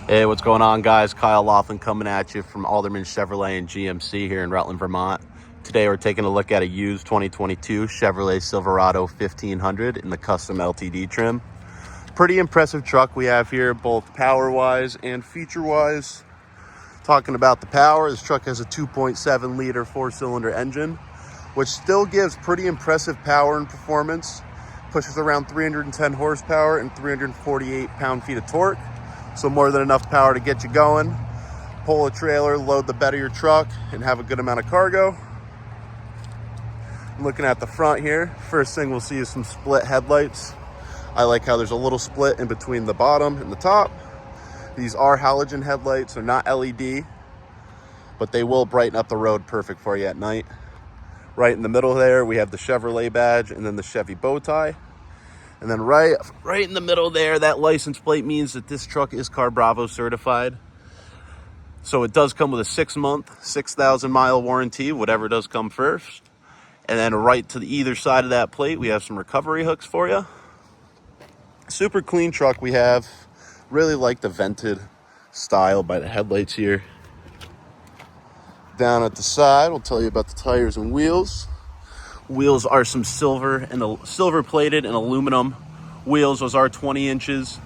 Hey, what's going on, guys? Kyle Laughlin coming at you from Alderman Chevrolet and GMC here in Rutland, Vermont. Today we're taking a look at a used 2022 Chevrolet Silverado 1500 in the Custom LTD trim. Pretty impressive truck we have here, both power-wise and feature-wise. Talking about the power, this truck has a 2.7 liter four-cylinder engine, which still gives pretty impressive power and performance. Pushes around 310 horsepower and 348 pound-feet of torque. So more than enough power to get you going. Pull a trailer, load the bed of your truck, and have a good amount of cargo. I'm looking at the front here. First thing we'll see is some split headlights. I like how there's a little split in between the bottom and the top. These are halogen headlights, they're not LED, but they will brighten up the road perfect for you at night. Right in the middle there, we have the Chevrolet badge and then the Chevy bow tie. And then right in the middle there, that license plate means that this truck is Car Bravo certified. So it does come with a 6-month, 6,000 mile warranty, whatever does come first. And then right to the either side of that plate, we have some recovery hooks for you. Super clean truck we have. Really like the vented style by the headlights here. Down at the side, we'll tell you about the tires and wheels. Wheels are some silver plated and aluminum wheels. Those are 20 inches.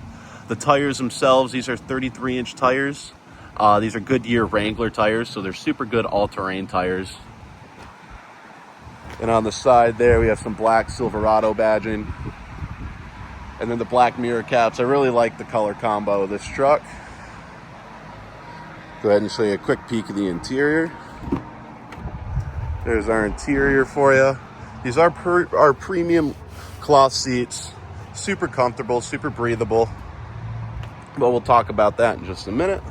The tires themselves, these are 33-inch tires. These are Goodyear Wrangler tires, so they're super good all-terrain tires. And on the side there, we have some black Silverado badging. And then the black mirror caps. I really like the color combo of this truck. Go ahead and show you a quick peek of the interior. There's our interior for you. These are our premium cloth seats. Super comfortable, super breathable. But we'll talk about that in just a minute.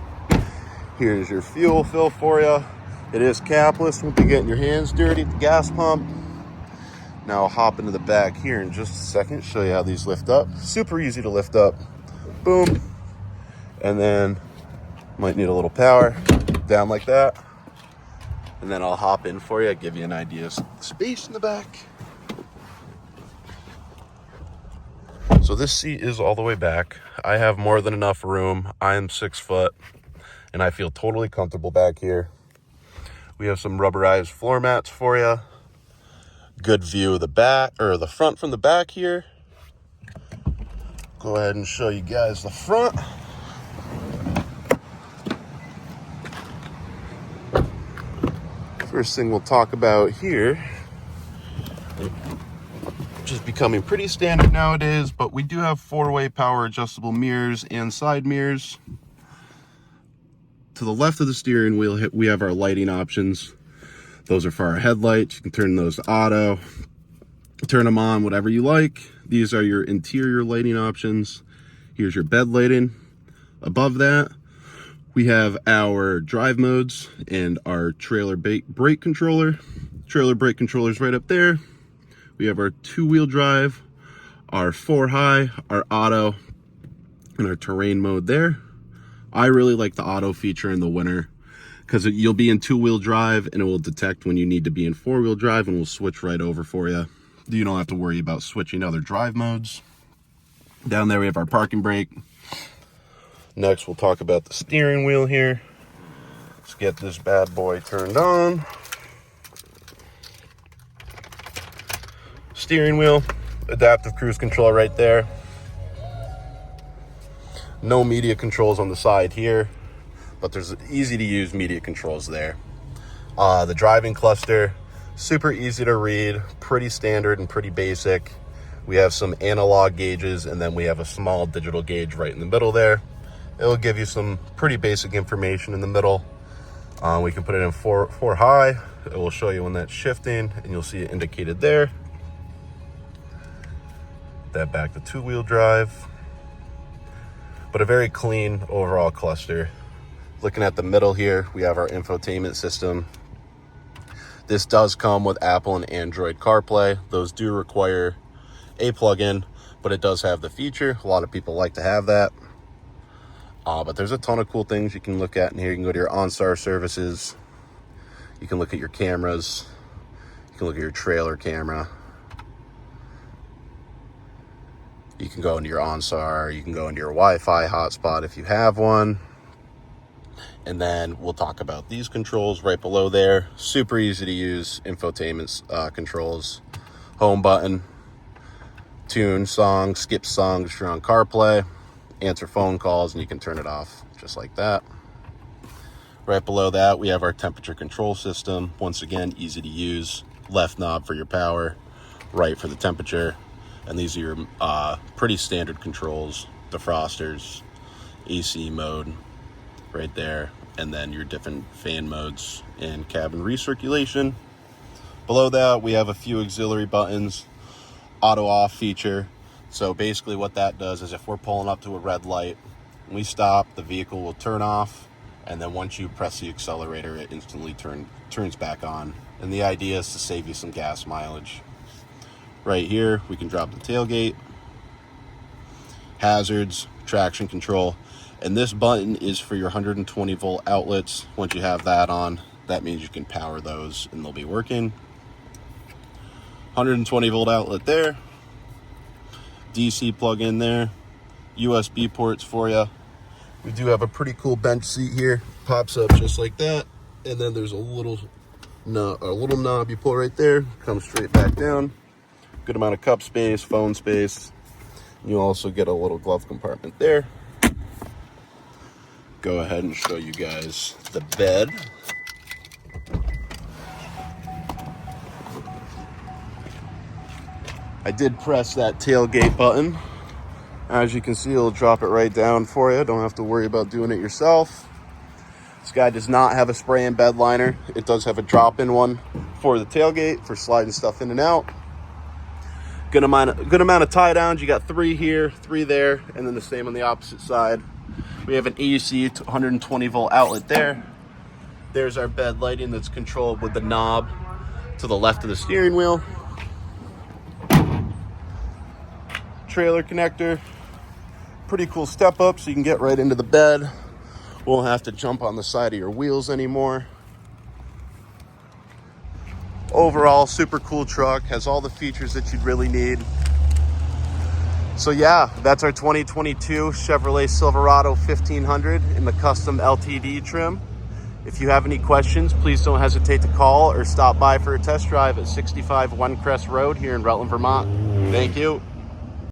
Here's your fuel fill for you. It is capless. Won't be getting your hands dirty at the gas pump. Now I'll hop into the back here in just a second, show you how these lift up. Super easy to lift up. Boom. And then might need a little power. Down like that. And then I'll hop in for you, give you an idea of space in the back. So this seat is all the way back. I have more than enough room. I am 6 foot and I feel totally comfortable back here. We have some rubberized floor mats for you. Good view of the back, or the front from the back here. Go ahead and show you guys the front. First thing we'll talk about here, which is becoming pretty standard nowadays, but we do have 4-way power adjustable mirrors and side mirrors. To the left of the steering wheel, we have our lighting options. Those are for our headlights. You can turn those to auto, turn them on, whatever you like. These are your interior lighting options. Here's your bed lighting. Above that, we have our drive modes and our trailer brake controller. Trailer brake controller is right up there. We have our 2-wheel drive, our 4-high, our auto, and our terrain mode there. I really like the auto feature in the winter because you'll be in 2-wheel drive and it will detect when you need to be in 4-wheel drive and will switch right over for you. You don't have to worry about switching other drive modes. Down there we have our parking brake. Next, we'll talk about the steering wheel here. Let's get this bad boy turned on. Steering wheel, adaptive cruise control right there. No media controls on the side here, but there's easy to use media controls there. The driving cluster, super easy to read, pretty standard and pretty basic. We have some analog gauges and then we have a small digital gauge right in the middle there. It'll give you some pretty basic information in the middle. We can put it in 4 high. It will show you when that's shifting and you'll see it indicated there. That back to 2-wheel drive. But a very clean overall cluster. Looking at the middle here, we have our infotainment system. This does come with Apple and Android CarPlay. Those do require a plug-in, but it does have the feature. A lot of people like to have that. But there's a ton of cool things you can look at in here. You can go to your OnStar services. You can look at your cameras. You can look at your trailer camera. You can go into your OnStar. You can go into your Wi-Fi hotspot if you have one. And then we'll talk about these controls right below there. Super easy to use infotainment controls. Home button, tune songs, skip songs if you're on CarPlay, answer phone calls, and you can turn it off just like that. Right below that, we have our temperature control system. Once again, easy to use. Left knob for your power, right for the temperature. And these are your pretty standard controls. Defrosters, AC mode right there, and then your different fan modes and cabin recirculation. Below that, we have a few auxiliary buttons. Auto off feature. So basically what that does is if we're pulling up to a red light, when we stop, the vehicle will turn off, and then once you press the accelerator, it instantly turns back on. And the idea is to save you some gas mileage. Right here, we can drop the tailgate, hazards, traction control, and this button is for your 120 volt outlets. Once you have that on, that means you can power those and they'll be working. 120 volt outlet there, DC plug in there, USB ports for you. We do have a pretty cool bench seat here, pops up just like that, and then there's a little knob you pull right there, comes straight back down. Good amount of cup space, phone space. You also get a little glove compartment there. Go ahead and show you guys the bed. I did press that tailgate button. As you can see, it'll drop it right down for you. Don't have to worry about doing it yourself. This guy does not have a spray-in bed liner. It does have a drop-in one for the tailgate for sliding stuff in and out. Good amount of tie downs. You got 3 here, 3 there, and then the same on the opposite side. We have an AC 120 volt outlet there. There's our bed lighting that's controlled with the knob to the left of the steering wheel. Trailer connector. Pretty cool step up so you can get right into the bed. Won't have to jump on the side of your wheels anymore. Overall, super cool truck. Has all the features that you'd really need. So yeah, that's our 2022 Chevrolet Silverado 1500 in the custom LTD trim. If you have any questions, please don't hesitate to call or stop by for a test drive at 65 One Crest Road here in Rutland, Vermont. Thank you.